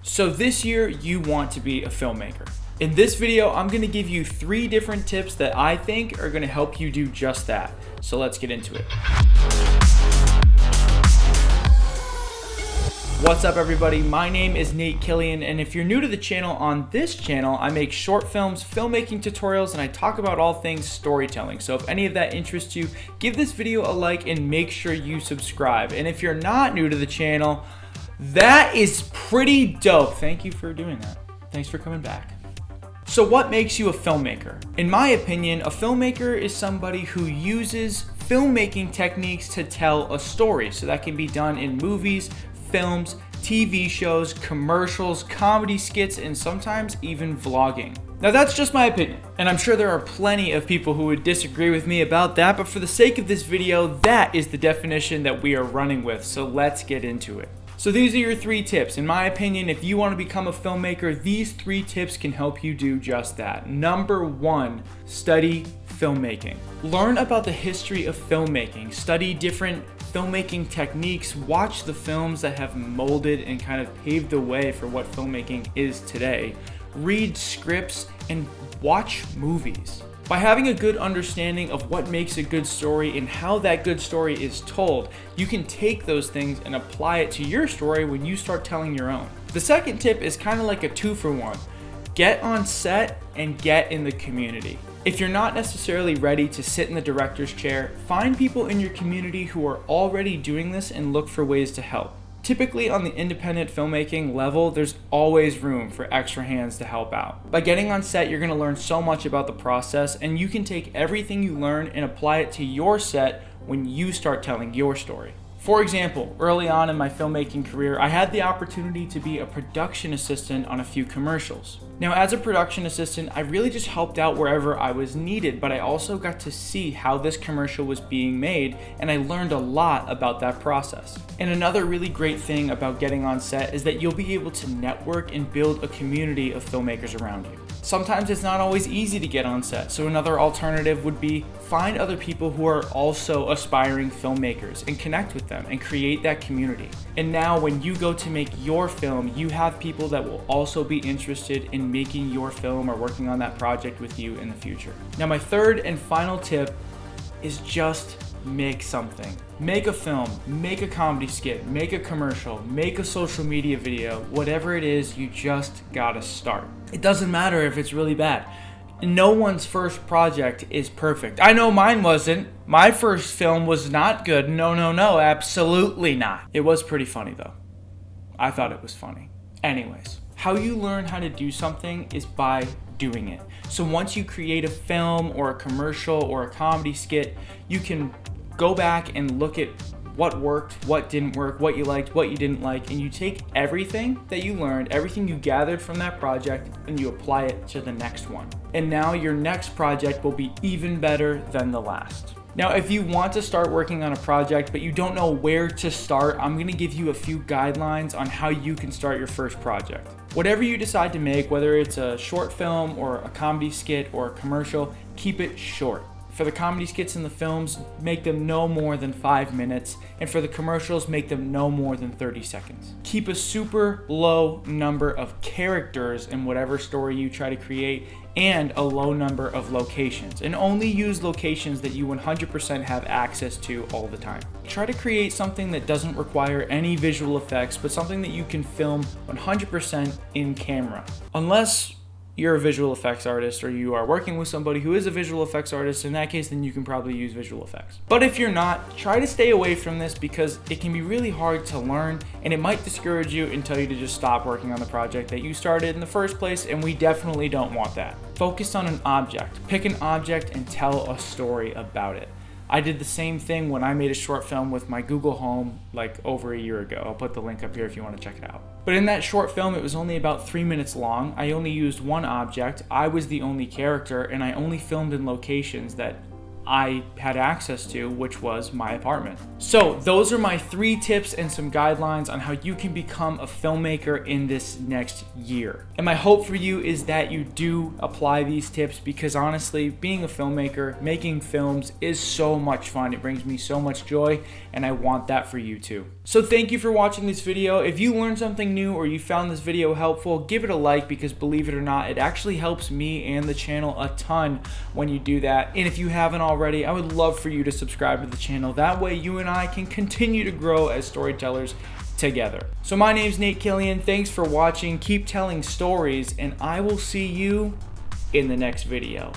So this year, you want to be a filmmaker. In this video, I'm gonna give you 3 different tips that I think are gonna help you do just that. So let's get into it. What's up everybody, my name is Nate Killian, and if you're new to the channel, on this channel, I make short films, filmmaking tutorials, and I talk about all things storytelling. So if any of that interests you, give this video a like and make sure you subscribe. And if you're not new to the channel, that is pretty dope. Thank you for doing that. Thanks for coming back. So what makes you a filmmaker? In my opinion, a filmmaker is somebody who uses filmmaking techniques to tell a story. So that can be done in movies, films, TV shows, commercials, comedy skits, and sometimes even vlogging. Now that's just my opinion, and I'm sure there are plenty of people who would disagree with me about that, but for the sake of this video, that is the definition that we are running with, so let's get into it. So these are your 3 tips. In my opinion, if you want to become a filmmaker, these 3 tips can help you do just that. Number 1, study filmmaking. Learn about the history of filmmaking. Study different filmmaking techniques. Watch the films that have molded and kind of paved the way for what filmmaking is today. Read scripts and watch movies. By having a good understanding of what makes a good story and how that good story is told, you can take those things and apply it to your story when you start telling your own. The second tip is kind of like a 2-for-1. Get on set and get in the community. If you're not necessarily ready to sit in the director's chair, find people in your community who are already doing this and look for ways to help. Typically on the independent filmmaking level, there's always room for extra hands to help out. By getting on set, you're gonna learn so much about the process, and you can take everything you learn and apply it to your set when you start telling your story. For example, early on in my filmmaking career, I had the opportunity to be a production assistant on a few commercials. Now, as a production assistant, I really just helped out wherever I was needed, but I also got to see how this commercial was being made, and I learned a lot about that process. And another really great thing about getting on set is that you'll be able to network and build a community of filmmakers around you. Sometimes it's not always easy to get on set, so another alternative would be find other people who are also aspiring filmmakers and connect with them and create that community. And now when you go to make your film, you have people that will also be interested in making your film or working on that project with you in the future. Now my third and final tip is just make something. Make a film, make a comedy skit, make a commercial, make a social media video, whatever it is, you just gotta start. It doesn't matter if it's really bad. No one's first project is perfect. I know mine wasn't. My first film was not good. No, absolutely not. It was pretty funny though. I thought it was funny. Anyways, how you learn how to do something is by doing it. So once you create a film or a commercial or a comedy skit, you can go back and look at what worked, what didn't work, what you liked, what you didn't like, and you take everything that you learned, everything you gathered from that project, and you apply it to the next one. And now your next project will be even better than the last. Now, if you want to start working on a project, but you don't know where to start, I'm gonna give you a few guidelines on how you can start your first project. Whatever you decide to make, whether it's a short film or a comedy skit or a commercial, keep it short. For the comedy skits and the films, make them no more than 5 minutes, and for the commercials, make them no more than 30 seconds. Keep a super low number of characters in whatever story you try to create, and a low number of locations, and only use locations that you 100% have access to all the time. Try to create something that doesn't require any visual effects, but something that you can film 100% in camera. Unless you're a visual effects artist or you are working with somebody who is a visual effects artist, in that case, then you can probably use visual effects. But if you're not, try to stay away from this because it can be really hard to learn and it might discourage you and tell you to just stop working on the project that you started in the first place, and we definitely don't want that. Focus on an object. Pick an object and tell a story about it. I did the same thing when I made a short film with my Google Home like over a year ago. I'll put the link up here if you want to check it out. But in that short film, it was only about 3 minutes long. I only used one object. I was the only character, and I only filmed in locations that I had access to, which was my apartment. So those are my 3 tips and some guidelines on how you can become a filmmaker in this next year. And my hope for you is that you do apply these tips, because honestly, being a filmmaker, making films is so much fun. It brings me so much joy, and I want that for you too. So thank you for watching this video. If you learned something new or you found this video helpful, give it a like, because believe it or not, it actually helps me and the channel a ton when you do that. And if you haven't already, I would love for you to subscribe to the channel. That way you and I can continue to grow as storytellers together. So my name's Nate Killian. Thanks for watching. Keep telling stories, and I will see you in the next video.